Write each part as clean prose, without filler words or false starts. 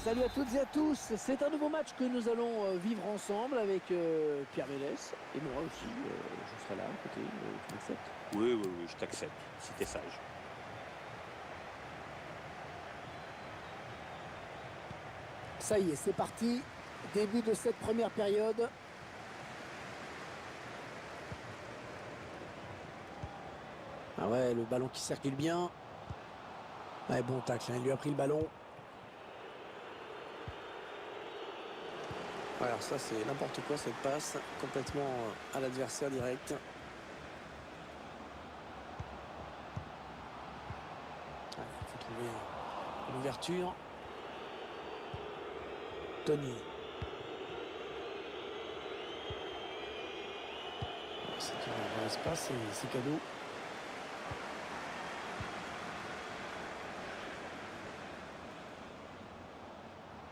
Salut à toutes et à tous, c'est un nouveau match que nous allons vivre ensemble avec Pierre Ménès et moi aussi, je serai là à côté, tu m'acceptes? Oui, oui, oui, je t'accepte, si t'es sage. Ça y est, c'est parti, début de cette première période. Ah ouais, le ballon qui circule bien. Ouais, bon tacle, hein, il lui a pris le ballon. Alors ça c'est n'importe quoi cette passe, complètement à l'adversaire direct. Il faut trouver une ouverture. Tony. C'est qu'il ne reste pas, c'est cadeau.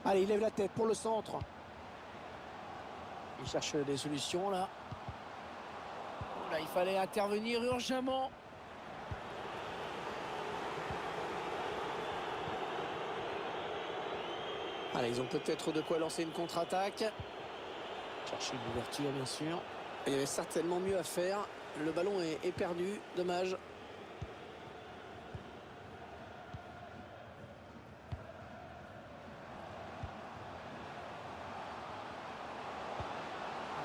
Allez, il lève la tête pour le centre. Il cherche des solutions là. Oh là, il fallait intervenir urgemment. Allez, ils ont peut-être de quoi lancer une contre-attaque. Chercher une ouverture, bien sûr. Il y avait certainement mieux à faire. Le ballon est perdu. Dommage.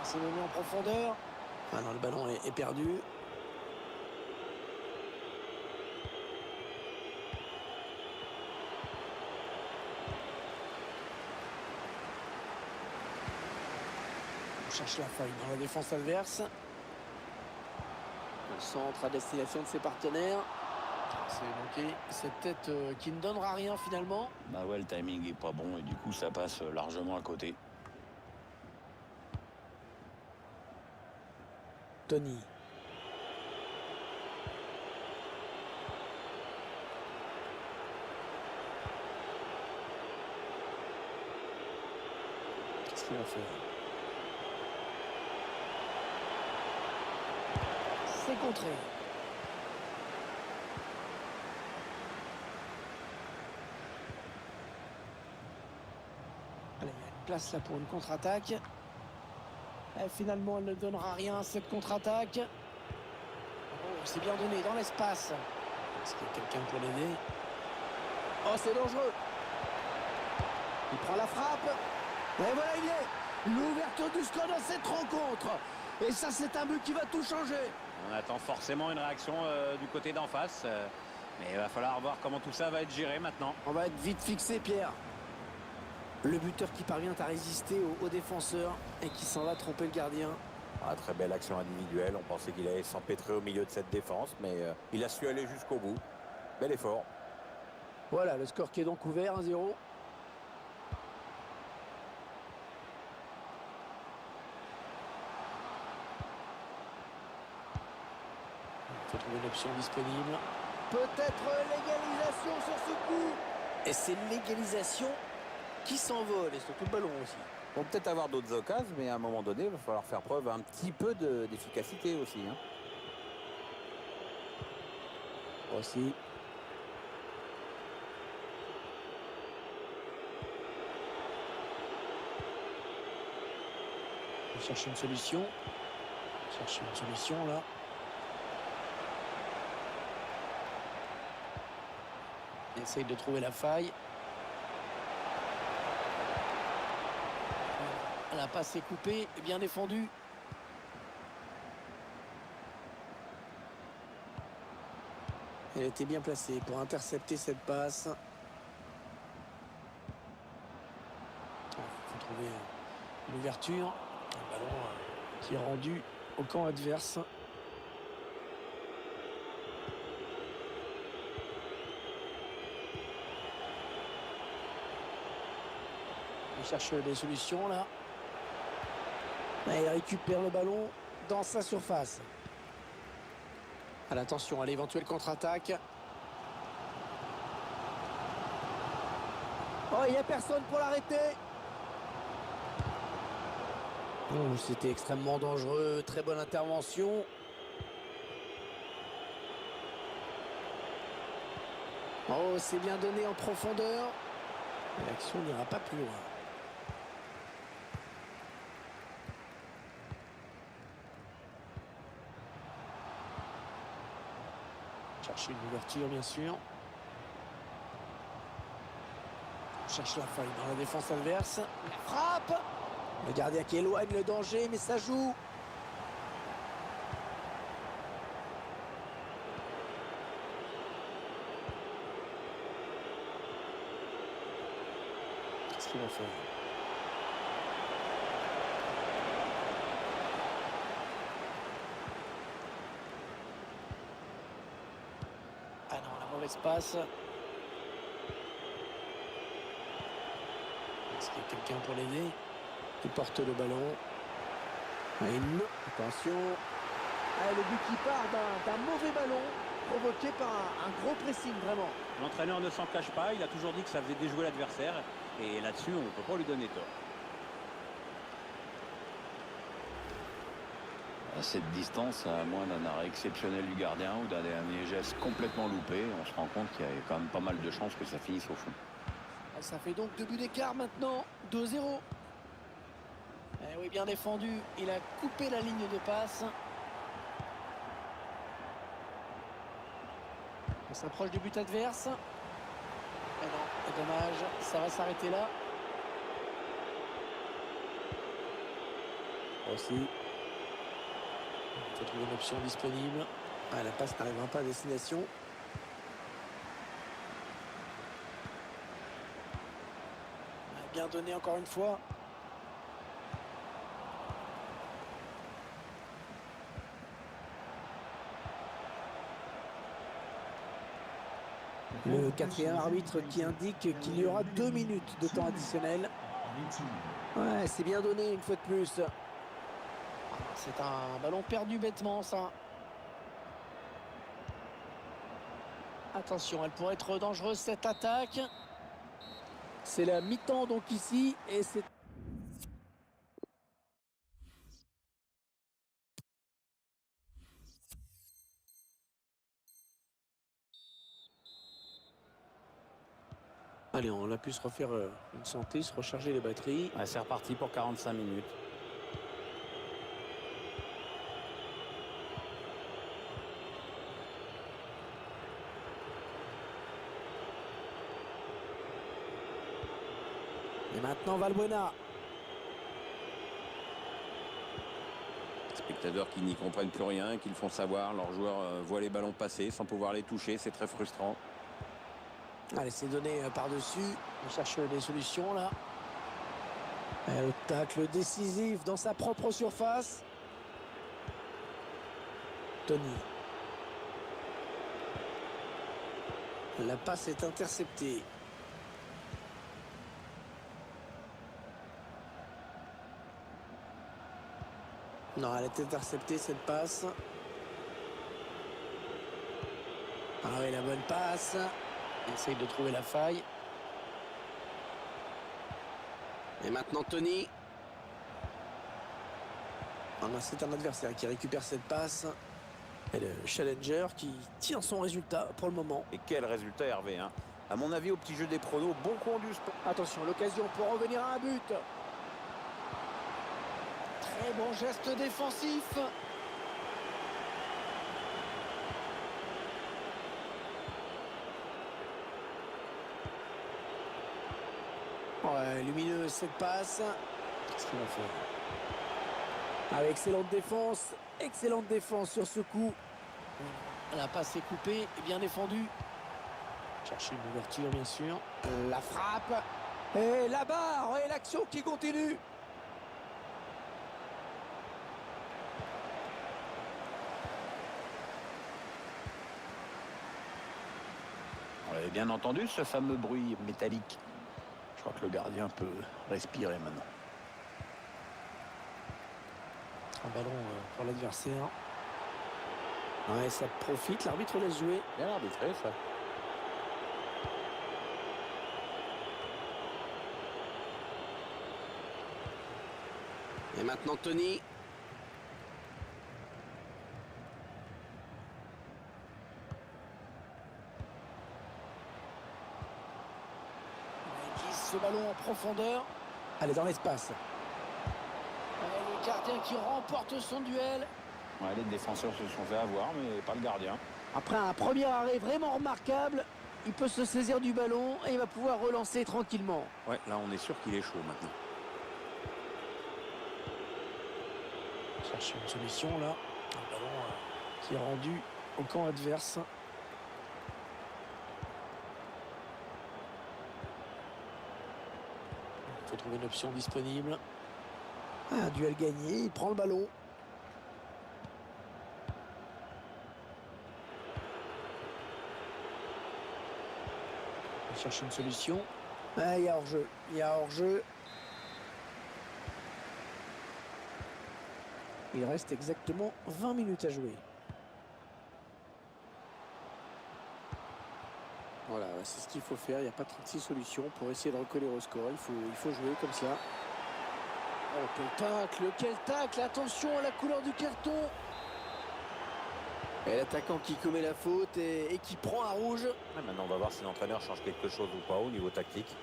C'est venu en profondeur. Ah non, le ballon est perdu. On cherche la faille dans la défense adverse. Le centre à destination de ses partenaires. C'est manqué. Cette tête qui ne donnera rien finalement. Bah ouais, le timing est pas bon et du coup ça passe largement à côté. Tony. Qu'est-ce qu'il va faire? C'est contré. Allez, il y a une place là pour une contre-attaque. Finalement, elle ne donnera rien, cette contre-attaque. Oh, c'est bien donné dans l'espace. Est-ce qu'il y a quelqu'un pour l'aider? Oh, c'est dangereux. Il prend la frappe. Et voilà, il est. L'ouverture du score dans cette rencontre. Et ça, c'est un but qui va tout changer. On attend forcément une réaction du côté d'en face. Mais il va falloir voir comment tout ça va être géré maintenant. On va être vite fixé, Pierre. Le buteur qui parvient à résister aux défenseurs et qui s'en va tromper le gardien. Ah, très belle action individuelle. On pensait qu'il allait s'empêtrer au milieu de cette défense, mais il a su aller jusqu'au bout. Bel effort. Voilà, le score qui est donc ouvert, 1-0. Il faut trouver une option disponible. Peut-être l'égalisation sur ce coup. Et c'est l'égalisation qui s'envole, et surtout le ballon aussi. On peut peut-être avoir d'autres occasions, mais à un moment donné, il va falloir faire preuve un petit peu d'efficacité aussi. Hein. Aussi. On cherche une solution. On cherche une solution là. Il essaye de trouver la faille. La passe est coupée, bien défendue. Elle était bien placée pour intercepter cette passe. Il faut trouver une ouverture. Un ballon qui est rendu au camp adverse. Il cherche des solutions là. Et il récupère le ballon dans sa surface. Attention à l'éventuelle contre-attaque. Oh, il n'y a personne pour l'arrêter. Oh, c'était extrêmement dangereux. Très bonne intervention. Oh, c'est bien donné en profondeur. L'action n'ira pas plus loin. Chercher une ouverture, bien sûr. Cherche la faille dans la défense adverse. La frappe. Le gardien qui éloigne le danger, mais ça joue. Qu'est-ce qu'il va faire? Ah non, la mauvaise passe. Est-ce qu'il y a quelqu'un pour l'aider? Il porte le ballon. Et non, attention. Ah, le but qui part d'un mauvais ballon provoqué par un gros pressing, vraiment. L'entraîneur ne s'en cache pas, il a toujours dit que ça faisait déjouer l'adversaire. Et là-dessus, on ne peut pas lui donner tort. À cette distance, à moins d'un arrêt exceptionnel du gardien ou d'un dernier geste complètement loupé, on se rend compte qu'il y a quand même pas mal de chances que ça finisse au fond. Ça fait donc 2 buts d'écart maintenant, 2-0. Eh oui, bien défendu, il a coupé la ligne de passe. On s'approche du but adverse. Et non, c'est dommage, ça va s'arrêter là. Aussi. Il faut trouver une option disponible. Ah, la passe n'arrivera pas à destination. Bien donné encore une fois. Le quatrième arbitre qui indique qu'il y aura 2 minutes de temps additionnel. Ouais, c'est bien donné une fois de plus. C'est un ballon perdu bêtement, ça. Attention, elle pourrait être dangereuse cette attaque. C'est la mi-temps donc ici et c'est... Allez, on a pu se refaire une santé, se recharger les batteries. Ah, c'est reparti pour 45 minutes. Et maintenant Valbuena. Spectateurs qui n'y comprennent plus rien, qui le font savoir. Leurs joueurs voient les ballons passer sans pouvoir les toucher. C'est très frustrant. Allez, c'est donné par-dessus. On cherche des solutions là. Et le tacle décisif dans sa propre surface. Tony. La passe est interceptée. Non, elle est interceptée cette passe. Ah oui, la bonne passe. Il essaye de trouver la faille. Et maintenant Tony. Ah non, c'est un adversaire qui récupère cette passe. Et le challenger qui tient son résultat pour le moment. Et quel résultat, Hervé, hein. À mon avis, au petit jeu des pronos, bon conduit. Attention, l'occasion pour revenir à un but. Très bon geste défensif. Ouais, lumineuse cette passe. Qu'est-ce qu'il va faire? Ah, excellente défense sur ce coup. La passe est coupée et bien défendue. Chercher une ouverture bien sûr. La frappe. Et la barre et l'action qui continue. On avait bien entendu ce fameux bruit métallique. Je crois que le gardien peut respirer maintenant. Un ballon pour l'adversaire. Ouais, ça profite, l'arbitre laisse jouer. Bien arbitré, ça. Et maintenant Tony. ballon en profondeur. Allez, dans l'espace. Le gardien qui remporte son duel. Ouais, les défenseurs se sont fait avoir, mais pas le gardien. Après un premier arrêt vraiment remarquable, il peut se saisir du ballon et il va pouvoir relancer tranquillement. Ouais, là on est sûr qu'il est chaud maintenant. Chercher une solution là. Un ballon qui est rendu au camp adverse. Il faut trouver une option disponible. Un duel gagné, il prend le ballon. Il cherche une solution. Ah, il y a hors-jeu. Il y a hors-jeu. Il reste exactement 20 minutes à jouer. Voilà, c'est ce qu'il faut faire. Il n'y a pas 36 solutions pour essayer de recoller au score. Il faut jouer comme ça. Oh, quel tacle, attention à la couleur du carton. Et l'attaquant qui commet la faute et qui prend un rouge. Ah, maintenant, on va voir si l'entraîneur change quelque chose ou pas au niveau tactique.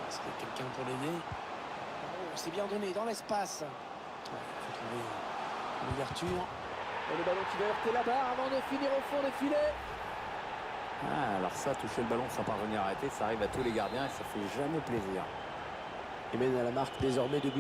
Est-ce qu'il y a quelqu'un pour l'aider? Oh, c'est bien donné dans l'espace. Il faut trouver une ouverture. Et le ballon qui va heurter la barre avant de finir au fond des filets. Ah, alors ça, toucher le ballon sans parvenir à arrêter, ça arrive à tous les gardiens et ça fait jamais plaisir. Il mène à la marque désormais 2-1.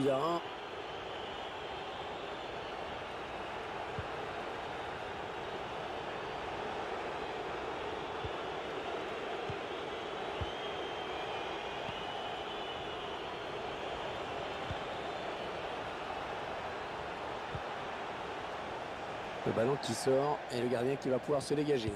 Le ballon qui sort et le gardien qui va pouvoir se dégager.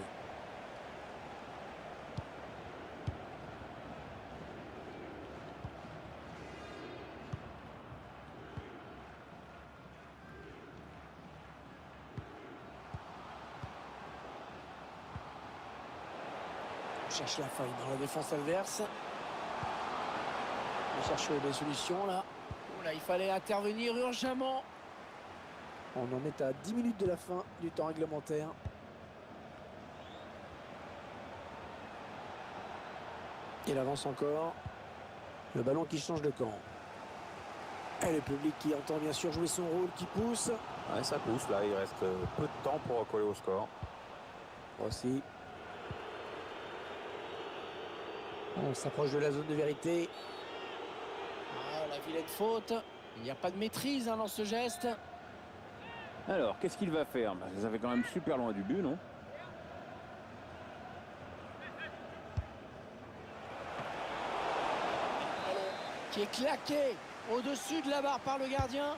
On cherche la faille dans la défense adverse. On cherche des solutions là. Oh là, il fallait intervenir urgemment. On en est à 10 minutes de la fin du temps réglementaire. Il avance encore. Le ballon qui change de camp. Et le public qui entend bien sûr jouer son rôle, qui pousse. Ouais, ça pousse là, il reste peu de temps pour recoller au score. Aussi. On s'approche de la zone de vérité. Ah, la vilaine faute. Il n'y a pas de maîtrise dans ce geste. Alors, qu'est-ce qu'il va faire? Ça fait quand même super loin du but, non? Qui est claqué au-dessus de la barre par le gardien.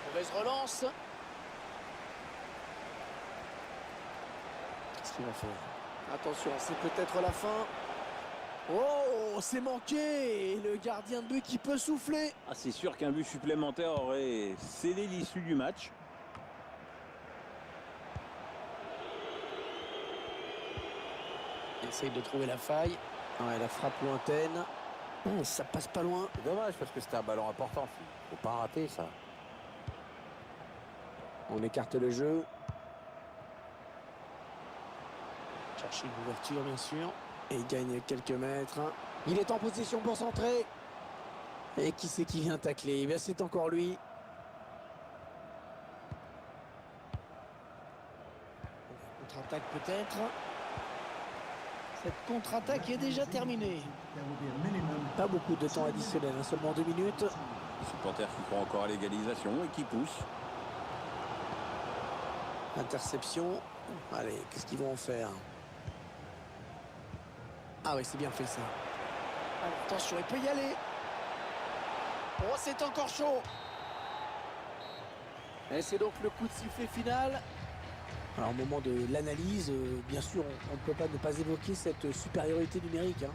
Mauvaise relance. Qu'est-ce qu'il va faire? Attention, c'est peut-être la fin. Oh, c'est manqué. Et le gardien de but qui peut souffler. Ah, c'est sûr qu'un but supplémentaire aurait scellé l'issue du match. Il essaye de trouver la faille. Ouais, la frappe lointaine. Oh, ça passe pas loin. C'est dommage parce que c'était un ballon important. Faut pas rater ça. On écarte le jeu. Chercher une ouverture, bien sûr. Et il gagne quelques mètres. Il est en position pour centrer. Et qui c'est qui vient tacler? Eh bien, c'est encore lui. Contre-attaque peut-être. Cette contre-attaque est déjà terminée. Pas beaucoup de temps additionnel, hein, seulement 2 minutes. Supporter qui prend encore à l'égalisation et qui pousse. Interception. Allez, qu'est-ce qu'ils vont en faire? Ah oui, c'est bien fait ça. Alors, attention, il peut y aller. Oh, c'est encore chaud. Et c'est donc le coup de sifflet final. Alors, au moment de l'analyse, bien sûr, on ne peut pas ne pas évoquer cette supériorité numérique. Hein.